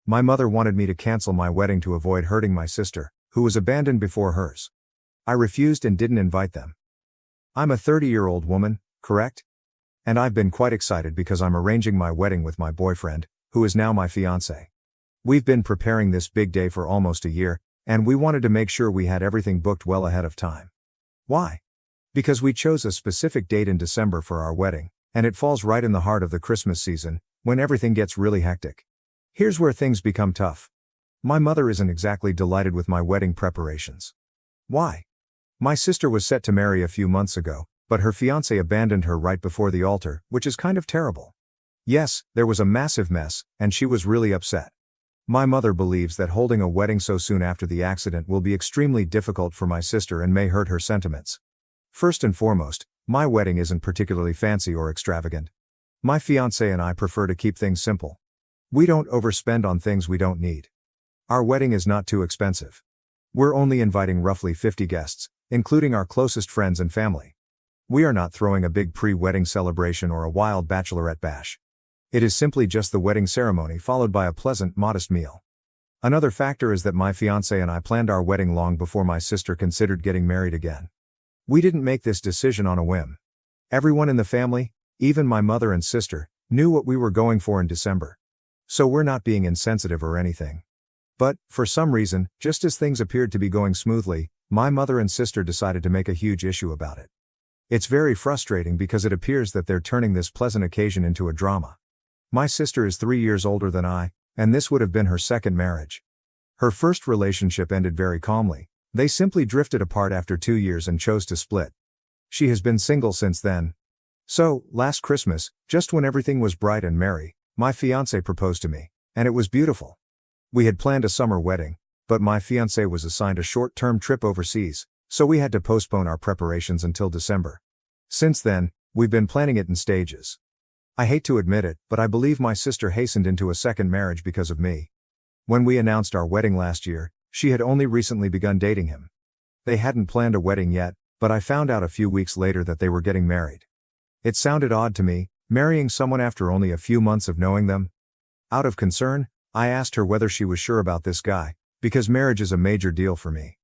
My mother wanted me to cancel my wedding to avoid hurting my sister, who was abandoned before hers. I refused and didn't invite them. I'm a 30-year-old woman, correct? And I've been quite excited because I'm arranging my wedding with my boyfriend, who is now my fiancé. We've been preparing this big day for almost a year, and we wanted to make sure we had everything booked well ahead of time. Why? Because we chose a specific date in December for our wedding, and it falls right in the heart of the Christmas season, when everything gets really hectic. Here's where things become tough. My mother isn't exactly delighted with my wedding preparations. Why? My sister was set to marry a few months ago, but her fiancé abandoned her right before the altar, which is kind of terrible. Yes, there was a massive mess, and she was really upset. My mother believes that holding a wedding so soon after the accident will be extremely difficult for my sister and may hurt her sentiments. First and foremost, my wedding isn't particularly fancy or extravagant. My fiancé and I prefer to keep things simple. We don't overspend on things we don't need. Our wedding is not too expensive. We're only inviting roughly 50 guests, including our closest friends and family. We are not throwing a big pre-wedding celebration or a wild bachelorette bash. It is simply just the wedding ceremony followed by a pleasant, modest meal. Another factor is that my fiancé and I planned our wedding long before my sister considered getting married again. We didn't make this decision on a whim. Everyone in the family, even my mother and sister, knew what we were going for in December. So we're not being insensitive or anything. But, for some reason, just as things appeared to be going smoothly, my mother and sister decided to make a huge issue about it. It's very frustrating because it appears that they're turning this pleasant occasion into a drama. My sister is 3 years older than I, and this would have been her second marriage. Her first relationship ended very calmly. They simply drifted apart after 2 years and chose to split. She has been single since then. So, last Christmas, just when everything was bright and merry, my fiancé proposed to me, and it was beautiful. We had planned a summer wedding, but my fiancé was assigned a short-term trip overseas, so we had to postpone our preparations until December. Since then, we've been planning it in stages. I hate to admit it, but I believe my sister hastened into a second marriage because of me. When we announced our wedding last year, she had only recently begun dating him. They hadn't planned a wedding yet, but I found out a few weeks later that they were getting married. It sounded odd to me, marrying someone after only a few months of knowing them. Out of concern, I asked her whether she was sure about this guy, because marriage is a major deal for me.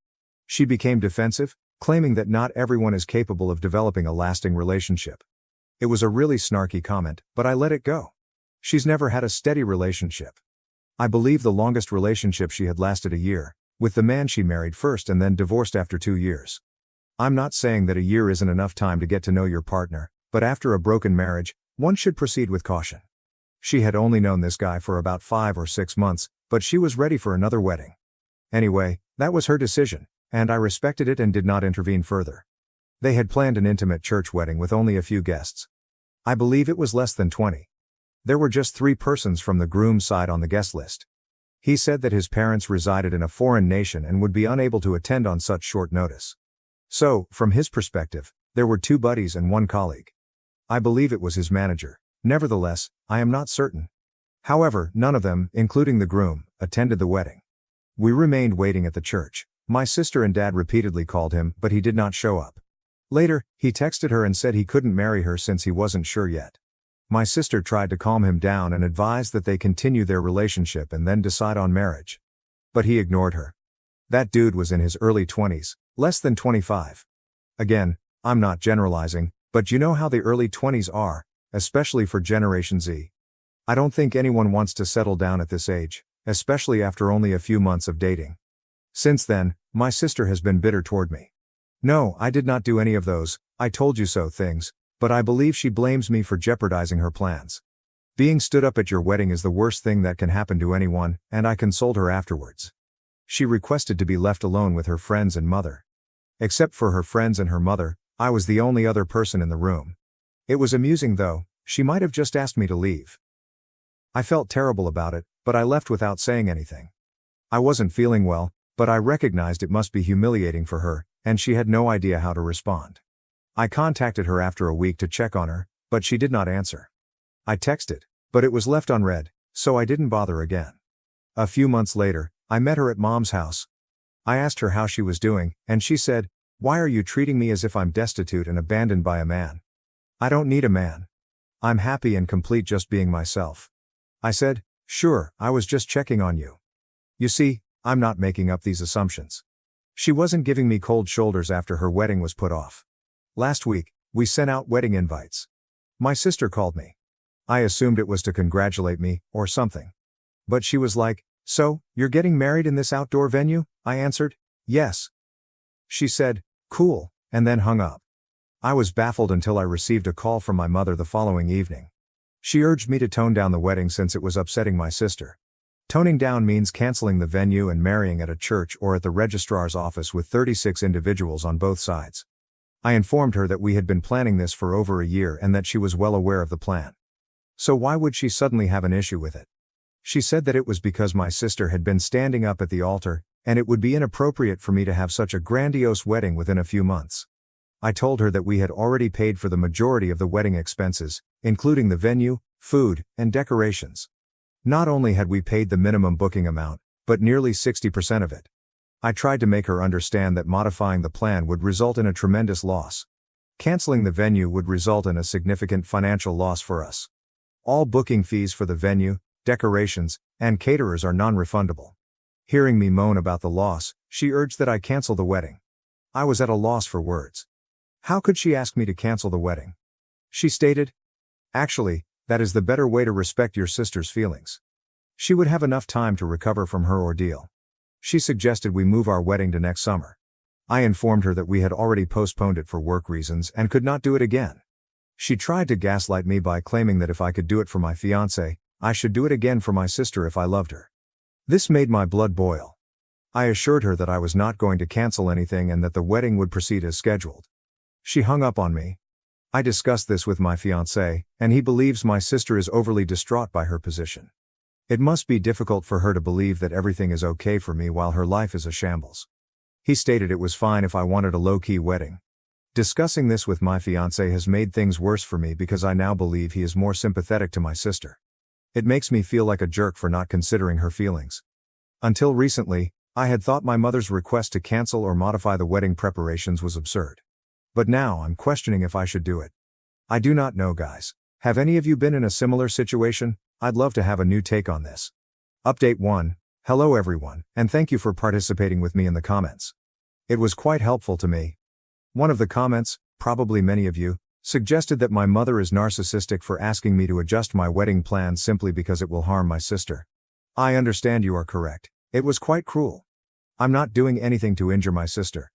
She became defensive, claiming that not everyone is capable of developing a lasting relationship. It was a really snarky comment, but I let it go. She's never had a steady relationship. I believe the longest relationship she had lasted a year, with the man she married first and then divorced after 2 years. I'm not saying that a year isn't enough time to get to know your partner, but after a broken marriage, one should proceed with caution. She had only known this guy for about 5 or 6 months, but she was ready for another wedding. Anyway, that was her decision, and I respected it and did not intervene further. They had planned an intimate church wedding with only a few guests. I believe it was less than 20. There were just 3 persons from the groom's side on the guest list. He said that his parents resided in a foreign nation and would be unable to attend on such short notice. So, from his perspective, there were 2 buddies and 1 colleague. I believe it was his manager. Nevertheless, I am not certain. However, none of them, including the groom, attended the wedding. We remained waiting at the church. My sister and dad repeatedly called him, but he did not show up. Later, he texted her and said he couldn't marry her since he wasn't sure yet. My sister tried to calm him down and advised that they continue their relationship and then decide on marriage. But he ignored her. That dude was in his early 20s, less than 25. Again, I'm not generalizing, but you know how the early 20s are, especially for Generation Z. I don't think anyone wants to settle down at this age, especially after only a few months of dating. Since then, my sister has been bitter toward me. No, I did not do any of those "I told you so" things, but I believe she blames me for jeopardizing her plans. Being stood up at your wedding is the worst thing that can happen to anyone, and I consoled her afterwards. She requested to be left alone with her friends and mother. Except for her friends and her mother, I was the only other person in the room. It was amusing though, she might have just asked me to leave. I felt terrible about it, but I left without saying anything. I wasn't feeling well, but I recognized it must be humiliating for her, and she had no idea how to respond. I contacted her after a week to check on her, but she did not answer. I texted, but it was left unread, so I didn't bother again. A few months later, I met her at Mom's house. I asked her how she was doing, and she said, "Why are you treating me as if I'm destitute and abandoned by a man? I don't need a man. I'm happy and complete just being myself." I said, Sure, I was just checking on you. You see, I'm not making up these assumptions. She wasn't giving me cold shoulders after her wedding was put off. Last week, we sent out wedding invites. My sister called me. I assumed it was to congratulate me, or something. But she was like, "So, you're getting married in this outdoor venue?" I answered, "Yes." She said, "Cool," and then hung up. I was baffled until I received a call from my mother the following evening. She urged me to tone down the wedding since it was upsetting my sister. Toning down means canceling the venue and marrying at a church or at the registrar's office with 36 individuals on both sides. I informed her that we had been planning this for over a year and that she was well aware of the plan. So why would she suddenly have an issue with it? She said that it was because my sister had been standing up at the altar, and it would be inappropriate for me to have such a grandiose wedding within a few months. I told her that we had already paid for the majority of the wedding expenses, including the venue, food, and decorations. Not only had we paid the minimum booking amount, but nearly 60% of it. I tried to make her understand that modifying the plan would result in a tremendous loss. Canceling the venue would result in a significant financial loss for us. All booking fees for the venue, decorations, and caterers are non-refundable. Hearing me moan about the loss, she urged that I cancel the wedding. I was at a loss for words. How could she ask me to cancel the wedding? She stated, "Actually, that is the better way to respect your sister's feelings. She would have enough time to recover from her ordeal." She suggested we move our wedding to next summer. I informed her that we had already postponed it for work reasons and could not do it again. She tried to gaslight me by claiming that if I could do it for my fiancé, I should do it again for my sister if I loved her. This made my blood boil. I assured her that I was not going to cancel anything and that the wedding would proceed as scheduled. She hung up on me. I discussed this with my fiancé, and he believes my sister is overly distraught by her position. It must be difficult for her to believe that everything is okay for me while her life is a shambles. He stated it was fine if I wanted a low-key wedding. Discussing this with my fiancé has made things worse for me because I now believe he is more sympathetic to my sister. It makes me feel like a jerk for not considering her feelings. Until recently, I had thought my mother's request to cancel or modify the wedding preparations was absurd. But now I'm questioning if I should do it. I do not know, guys. Have any of you been in a similar situation? I'd love to have a new take on this. Update 1. Hello everyone, and thank you for participating with me in the comments. It was quite helpful to me. One of the comments, probably many of you, suggested that my mother is narcissistic for asking me to adjust my wedding plans simply because it will harm my sister. I understand you are correct. It was quite cruel. I'm not doing anything to injure my sister.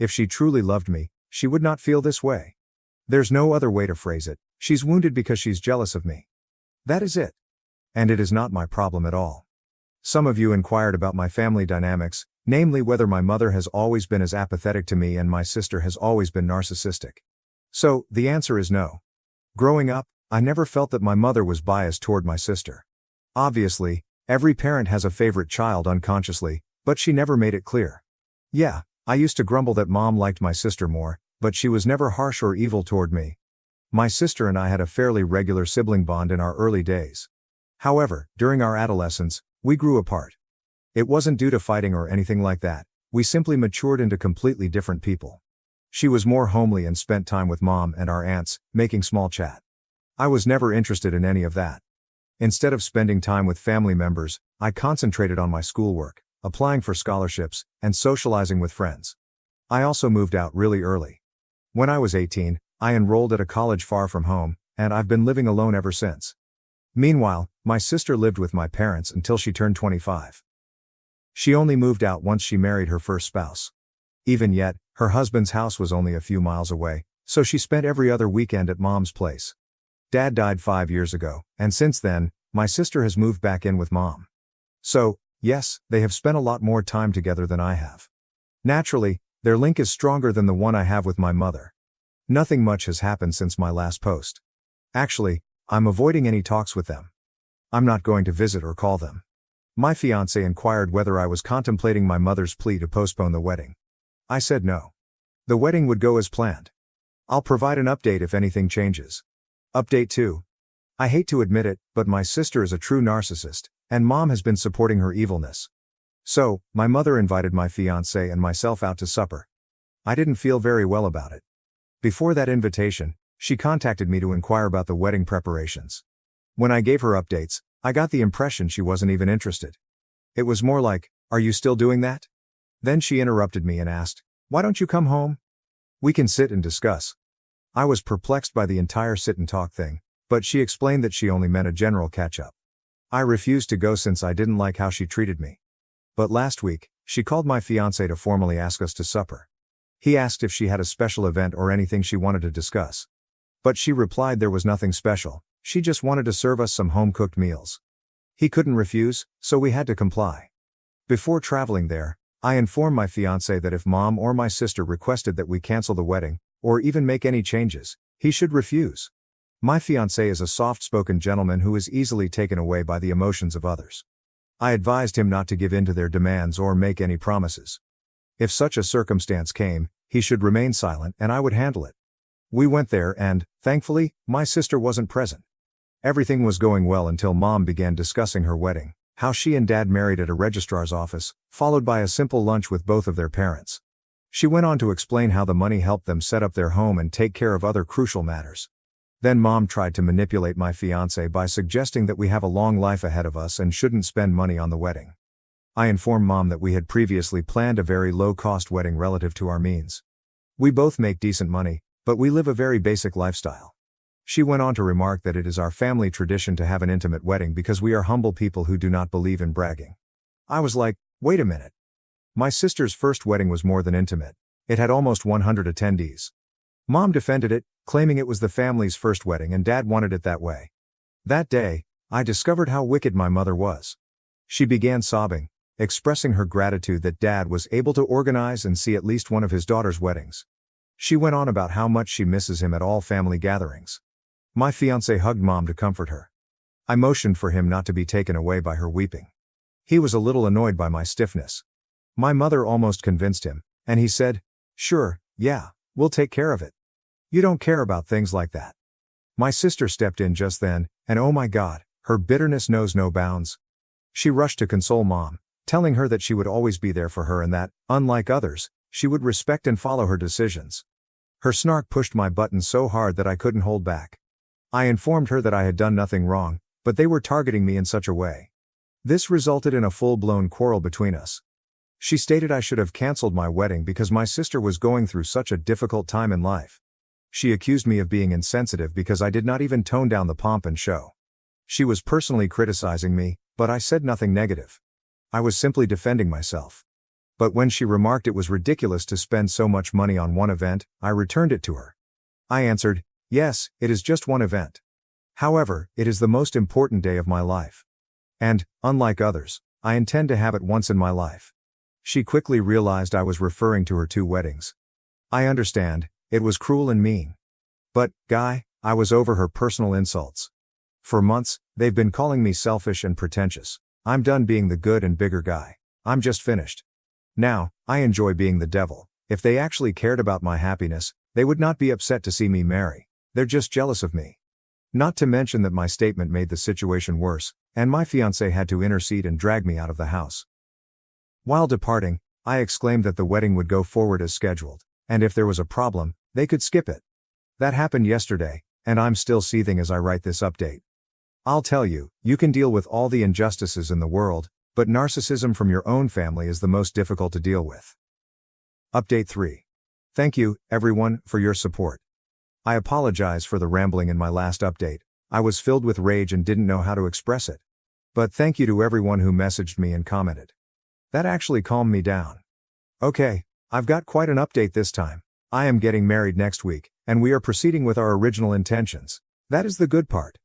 If she truly loved me, she would not feel this way. There's no other way to phrase it. She's wounded because she's jealous of me. That is it. And it is not my problem at all. Some of you inquired about my family dynamics, namely whether my mother has always been as apathetic to me and my sister has always been narcissistic. So, the answer is no. Growing up, I never felt that my mother was biased toward my sister. Obviously, every parent has a favorite child unconsciously, but she never made it clear. Yeah, I used to grumble that mom liked my sister more, but she was never harsh or evil toward me. My sister and I had a fairly regular sibling bond in our early days. However, during our adolescence, we grew apart. It wasn't due to fighting or anything like that, we simply matured into completely different people. She was more homely and spent time with mom and our aunts, making small chat. I was never interested in any of that. Instead of spending time with family members, I concentrated on my schoolwork, applying for scholarships, and socializing with friends. I also moved out really early. When I was 18, I enrolled at a college far from home, and I've been living alone ever since. Meanwhile, my sister lived with my parents until she turned 25. She only moved out once she married her first spouse. Even yet, her husband's house was only a few miles away, so she spent every other weekend at mom's place. Dad died 5 years ago, and since then, my sister has moved back in with mom. So, yes, they have spent a lot more time together than I have. Naturally, their link is stronger than the one I have with my mother. Nothing much has happened since my last post. Actually, I'm avoiding any talks with them. I'm not going to visit or call them. My fiancé inquired whether I was contemplating my mother's plea to postpone the wedding. I said no. The wedding would go as planned. I'll provide an update if anything changes. Update 2. I hate to admit it, but my sister is a true narcissist, and mom has been supporting her evilness. So, my mother invited my fiancé and myself out to supper. I didn't feel very well about it. Before that invitation, she contacted me to inquire about the wedding preparations. When I gave her updates, I got the impression she wasn't even interested. It was more like, "Are you still doing that?" Then she interrupted me and asked, "Why don't you come home? We can sit and discuss." I was perplexed by the entire sit and talk thing, but she explained that she only meant a general catch-up. I refused to go since I didn't like how she treated me. But last week, she called my fiancé to formally ask us to supper. He asked if she had a special event or anything she wanted to discuss. But she replied there was nothing special, she just wanted to serve us some home-cooked meals. He couldn't refuse, so we had to comply. Before traveling there, I informed my fiancé that if mom or my sister requested that we cancel the wedding, or even make any changes, he should refuse. My fiancé is a soft-spoken gentleman who is easily taken away by the emotions of others. I advised him not to give in to their demands or make any promises. If such a circumstance came, he should remain silent and I would handle it. We went there and, thankfully, my sister wasn't present. Everything was going well until mom began discussing her wedding, how she and dad married at a registrar's office, followed by a simple lunch with both of their parents. She went on to explain how the money helped them set up their home and take care of other crucial matters. Then mom tried to manipulate my fiancé by suggesting that we have a long life ahead of us and shouldn't spend money on the wedding. I informed mom that we had previously planned a very low-cost wedding relative to our means. We both make decent money, but we live a very basic lifestyle. She went on to remark that it is our family tradition to have an intimate wedding because we are humble people who do not believe in bragging. I was like, wait a minute. My sister's first wedding was more than intimate. It had almost 100 attendees. Mom defended it, claiming it was the family's first wedding and dad wanted it that way. That day, I discovered how wicked my mother was. She began sobbing, expressing her gratitude that dad was able to organize and see at least one of his daughter's weddings. She went on about how much she misses him at all family gatherings. My fiancé hugged mom to comfort her. I motioned for him not to be taken away by her weeping. He was a little annoyed by my stiffness. My mother almost convinced him, and he said, "Sure, yeah, we'll take care of it. You don't care about things like that." My sister stepped in just then, and oh my God, her bitterness knows no bounds. She rushed to console mom, telling her that she would always be there for her and that, unlike others, she would respect and follow her decisions. Her snark pushed my buttons so hard that I couldn't hold back. I informed her that I had done nothing wrong, but they were targeting me in such a way. This resulted in a full-blown quarrel between us. She stated I should have canceled my wedding because my sister was going through such a difficult time in life. She accused me of being insensitive because I did not even tone down the pomp and show. She was personally criticizing me, but I said nothing negative. I was simply defending myself. But when she remarked it was ridiculous to spend so much money on one event, I returned it to her. I answered, "Yes, it is just one event. However, it is the most important day of my life. And, unlike others, I intend to have it once in my life." She quickly realized I was referring to her two weddings. I understand, it was cruel and mean. But, Guy, I was over her personal insults. For months, they've been calling me selfish and pretentious. I'm done being the good and bigger guy. I'm just finished. Now, I enjoy being the devil. If they actually cared about my happiness, they would not be upset to see me marry. They're just jealous of me. Not to mention that my statement made the situation worse, and my fiancé had to intercede and drag me out of the house. While departing, I exclaimed that the wedding would go forward as scheduled, and if there was a problem, they could skip it. That happened yesterday, and I'm still seething as I write this update. I'll tell you, you can deal with all the injustices in the world, but narcissism from your own family is the most difficult to deal with. Update 3. Thank you, everyone, for your support. I apologize for the rambling in my last update. I was filled with rage and didn't know how to express it. But thank you to everyone who messaged me and commented. That actually calmed me down. Okay, I've got quite an update this time. I am getting married next week, and we are proceeding with our original intentions. That is the good part.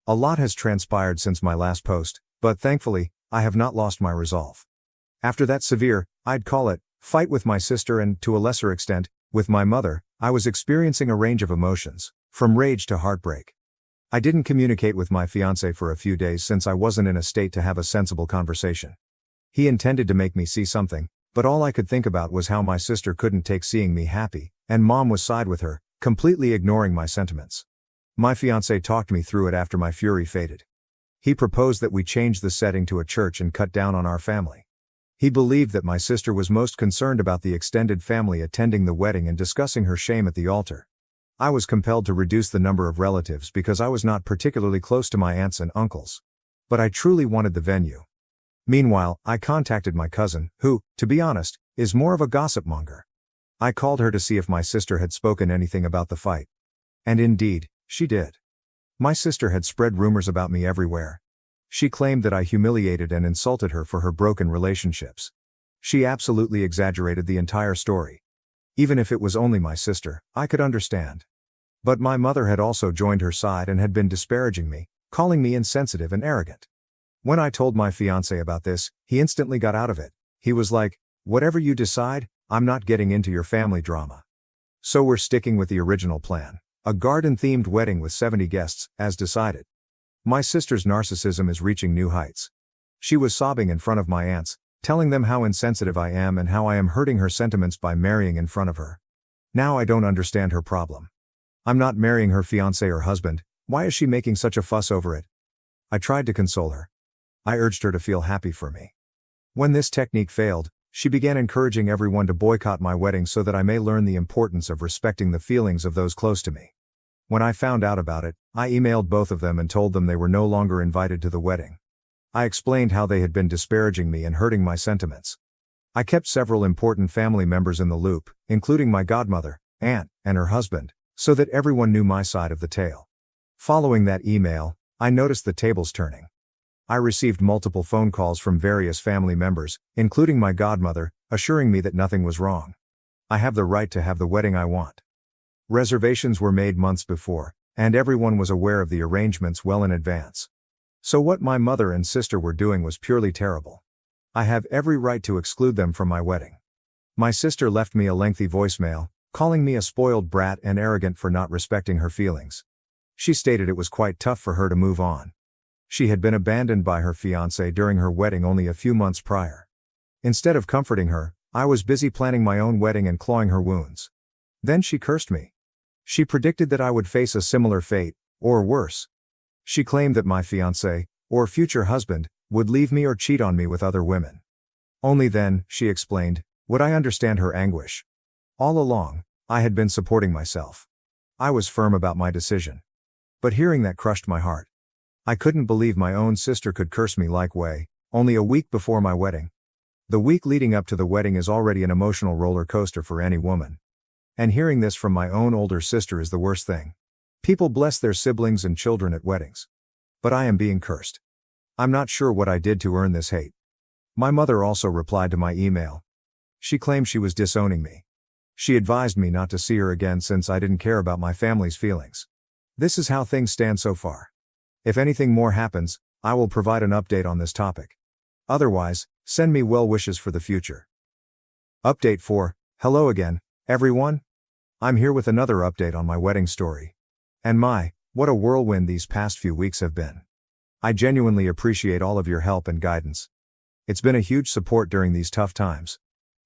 A lot has transpired since my last post, but thankfully, I have not lost my resolve. After that severe, I'd call it, fight with my sister and, to a lesser extent, with my mother, I was experiencing a range of emotions, from rage to heartbreak. I didn't communicate with my fiancé for a few days since I wasn't in a state to have a sensible conversation. He intended to make me see something, but all I could think about was how my sister couldn't take seeing me happy, and mom was side with her, completely ignoring my sentiments. My fiancé talked me through it after my fury faded. He proposed that we change the setting to a church and cut down on our family. He believed that my sister was most concerned about the extended family attending the wedding and discussing her shame at the altar. I was compelled to reduce the number of relatives because I was not particularly close to my aunts and uncles. But I truly wanted the venue. Meanwhile, I contacted my cousin, who, to be honest, is more of a gossip monger. I called her to see if my sister had spoken anything about the fight. And indeed, she did. My sister had spread rumors about me everywhere. She claimed that I humiliated and insulted her for her broken relationships. She absolutely exaggerated the entire story. Even if it was only my sister, I could understand. But my mother had also joined her side and had been disparaging me, calling me insensitive and arrogant. When I told my fiancé about this, he instantly got out of it. He was like, "Whatever you decide, I'm not getting into your family drama." So we're sticking with the original plan. A garden-themed wedding with 70 guests, as decided. My sister's narcissism is reaching new heights. She was sobbing in front of my aunts, telling them how insensitive I am and how I am hurting her sentiments by marrying in front of her. Now I don't understand her problem. I'm not marrying her fiancé or husband, why is she making such a fuss over it? I tried to console her. I urged her to feel happy for me. When this technique failed, she began encouraging everyone to boycott my wedding so that I may learn the importance of respecting the feelings of those close to me. When I found out about it, I emailed both of them and told them they were no longer invited to the wedding. I explained how they had been disparaging me and hurting my sentiments. I kept several important family members in the loop, including my godmother, aunt, and her husband, so that everyone knew my side of the tale. Following that email, I noticed the tables turning. I received multiple phone calls from various family members, including my godmother, assuring me that nothing was wrong. I have the right to have the wedding I want. Reservations were made months before, and everyone was aware of the arrangements well in advance. So what my mother and sister were doing was purely terrible. I have every right to exclude them from my wedding. My sister left me a lengthy voicemail, calling me a spoiled brat and arrogant for not respecting her feelings. She stated it was quite tough for her to move on. She had been abandoned by her fiancé during her wedding only a few months prior. Instead of comforting her, I was busy planning my own wedding and clawing her wounds. Then she cursed me. She predicted that I would face a similar fate, or worse. She claimed that my fiancé, or future husband, would leave me or cheat on me with other women. Only then, she explained, would I understand her anguish. All along, I had been supporting myself. I was firm about my decision. But hearing that crushed my heart. I couldn't believe my own sister could curse me like way, only a week before my wedding. The week leading up to the wedding is already an emotional roller coaster for any woman. And hearing this from my own older sister is the worst thing. People bless their siblings and children at weddings. But I am being cursed. I'm not sure what I did to earn this hate. My mother also replied to my email. She claimed she was disowning me. She advised me not to see her again since I didn't care about my family's feelings. This is how things stand so far. If anything more happens, I will provide an update on this topic. Otherwise, send me well wishes for the future. Update 4. Hello again, everyone. I'm here with another update on my wedding story. And what a whirlwind these past few weeks have been. I genuinely appreciate all of your help and guidance. It's been a huge support during these tough times.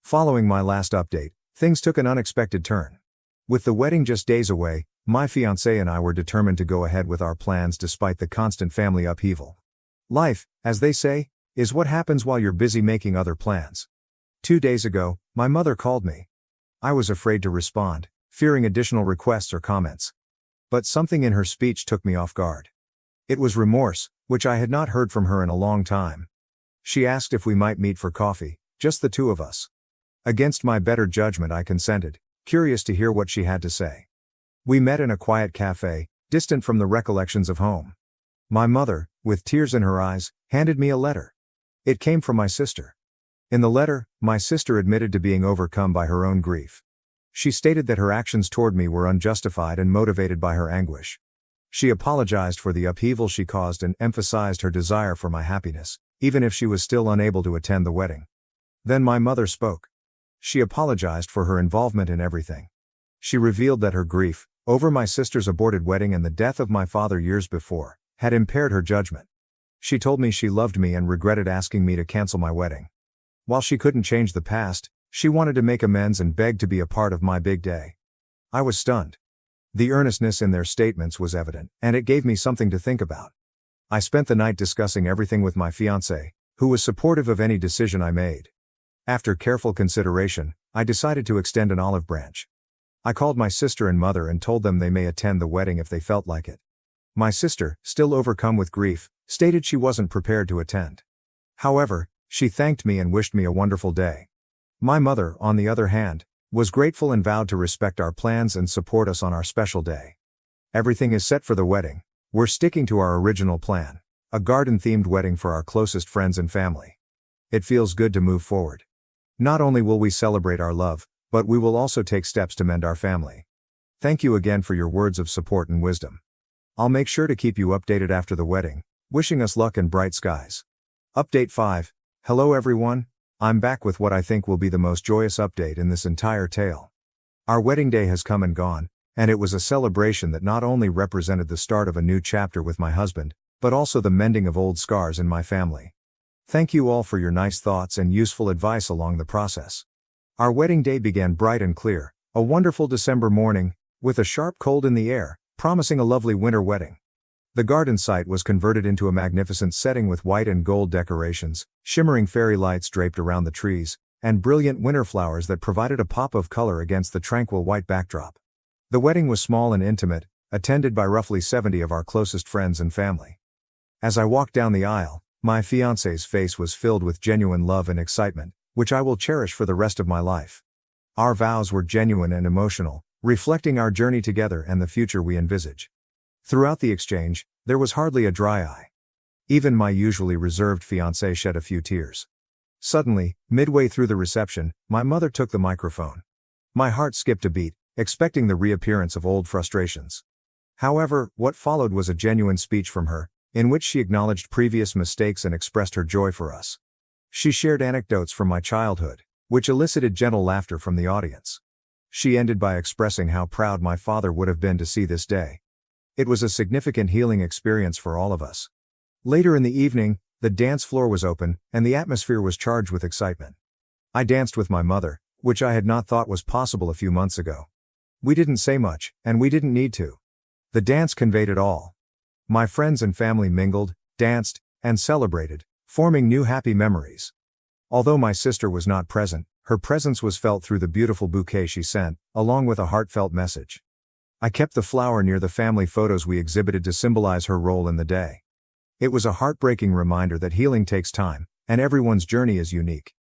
Following my last update, things took an unexpected turn. With the wedding just days away, my fiancé and I were determined to go ahead with our plans despite the constant family upheaval. Life, as they say, is what happens while you're busy making other plans. 2 days ago, my mother called me. I was afraid to respond, fearing additional requests or comments. But something in her speech took me off guard. It was remorse, which I had not heard from her in a long time. She asked if we might meet for coffee, just the two of us. Against my better judgment I consented, curious to hear what she had to say. We met in a quiet cafe, distant from the recollections of home. My mother, with tears in her eyes, handed me a letter. It came from my sister. In the letter, my sister admitted to being overcome by her own grief. She stated that her actions toward me were unjustified and motivated by her anguish. She apologized for the upheaval she caused and emphasized her desire for my happiness, even if she was still unable to attend the wedding. Then my mother spoke. She apologized for her involvement in everything. She revealed that her grief, over my sister's aborted wedding and the death of my father years before, had impaired her judgment. She told me she loved me and regretted asking me to cancel my wedding. While she couldn't change the past, she wanted to make amends and begged to be a part of my big day. I was stunned. The earnestness in their statements was evident, and it gave me something to think about. I spent the night discussing everything with my fiancé, who was supportive of any decision I made. After careful consideration, I decided to extend an olive branch. I called my sister and mother and told them they may attend the wedding if they felt like it. My sister, still overcome with grief, stated she wasn't prepared to attend. However, she thanked me and wished me a wonderful day. My mother, on the other hand, was grateful and vowed to respect our plans and support us on our special day. Everything is set for the wedding. We're sticking to our original plan, a garden-themed wedding for our closest friends and family. It feels good to move forward. Not only will we celebrate our love, but we will also take steps to mend our family. Thank you again for your words of support and wisdom. I'll make sure to keep you updated after the wedding, wishing us luck and bright skies. Update 5. Hello everyone, I'm back with what I think will be the most joyous update in this entire tale. Our wedding day has come and gone, and it was a celebration that not only represented the start of a new chapter with my husband, but also the mending of old scars in my family. Thank you all for your nice thoughts and useful advice along the process. Our wedding day began bright and clear, a wonderful December morning, with a sharp cold in the air, promising a lovely winter wedding. The garden site was converted into a magnificent setting with white and gold decorations, shimmering fairy lights draped around the trees, and brilliant winter flowers that provided a pop of color against the tranquil white backdrop. The wedding was small and intimate, attended by roughly 70 of our closest friends and family. As I walked down the aisle, my fiancé's face was filled with genuine love and excitement, which I will cherish for the rest of my life. Our vows were genuine and emotional, reflecting our journey together and the future we envisage. Throughout the exchange, there was hardly a dry eye. Even my usually reserved fiancé shed a few tears. Suddenly, midway through the reception, my mother took the microphone. My heart skipped a beat, expecting the reappearance of old frustrations. However, what followed was a genuine speech from her, in which she acknowledged previous mistakes and expressed her joy for us. She shared anecdotes from my childhood, which elicited gentle laughter from the audience. She ended by expressing how proud my father would have been to see this day. It was a significant healing experience for all of us. Later in the evening, the dance floor was open, and the atmosphere was charged with excitement. I danced with my mother, which I had not thought was possible a few months ago. We didn't say much, and we didn't need to. The dance conveyed it all. My friends and family mingled, danced, and celebrated, forming new happy memories. Although my sister was not present, her presence was felt through the beautiful bouquet she sent, along with a heartfelt message. I kept the flower near the family photos we exhibited to symbolize her role in the day. It was a heartbreaking reminder that healing takes time, and everyone's journey is unique.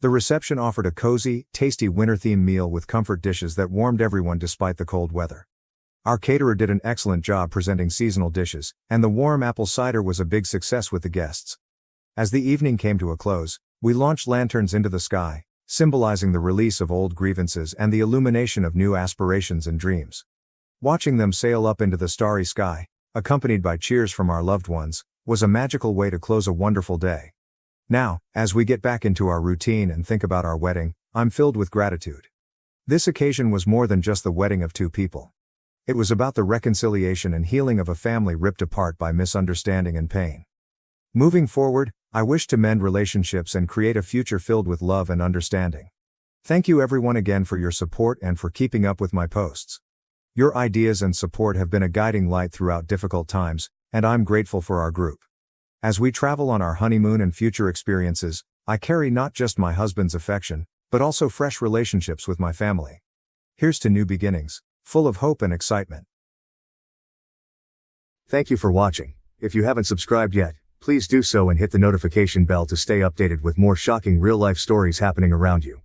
The reception offered a cozy, tasty winter-themed meal with comfort dishes that warmed everyone despite the cold weather. Our caterer did an excellent job presenting seasonal dishes, and the warm apple cider was a big success with the guests. As the evening came to a close, we launched lanterns into the sky, symbolizing the release of old grievances and the illumination of new aspirations and dreams. Watching them sail up into the starry sky, accompanied by cheers from our loved ones, was a magical way to close a wonderful day. Now, as we get back into our routine and think about our wedding, I'm filled with gratitude. This occasion was more than just the wedding of two people. It was about the reconciliation and healing of a family ripped apart by misunderstanding and pain. Moving forward, I wish to mend relationships and create a future filled with love and understanding. Thank you everyone again for your support and for keeping up with my posts. Your ideas and support have been a guiding light throughout difficult times, and I'm grateful for our group. As we travel on our honeymoon and future experiences, I carry not just my husband's affection, but also fresh relationships with my family. Here's to new beginnings, full of hope and excitement. Thank you for watching. If you haven't subscribed yet, please do so and hit the notification bell to stay updated with more shocking real-life stories happening around you.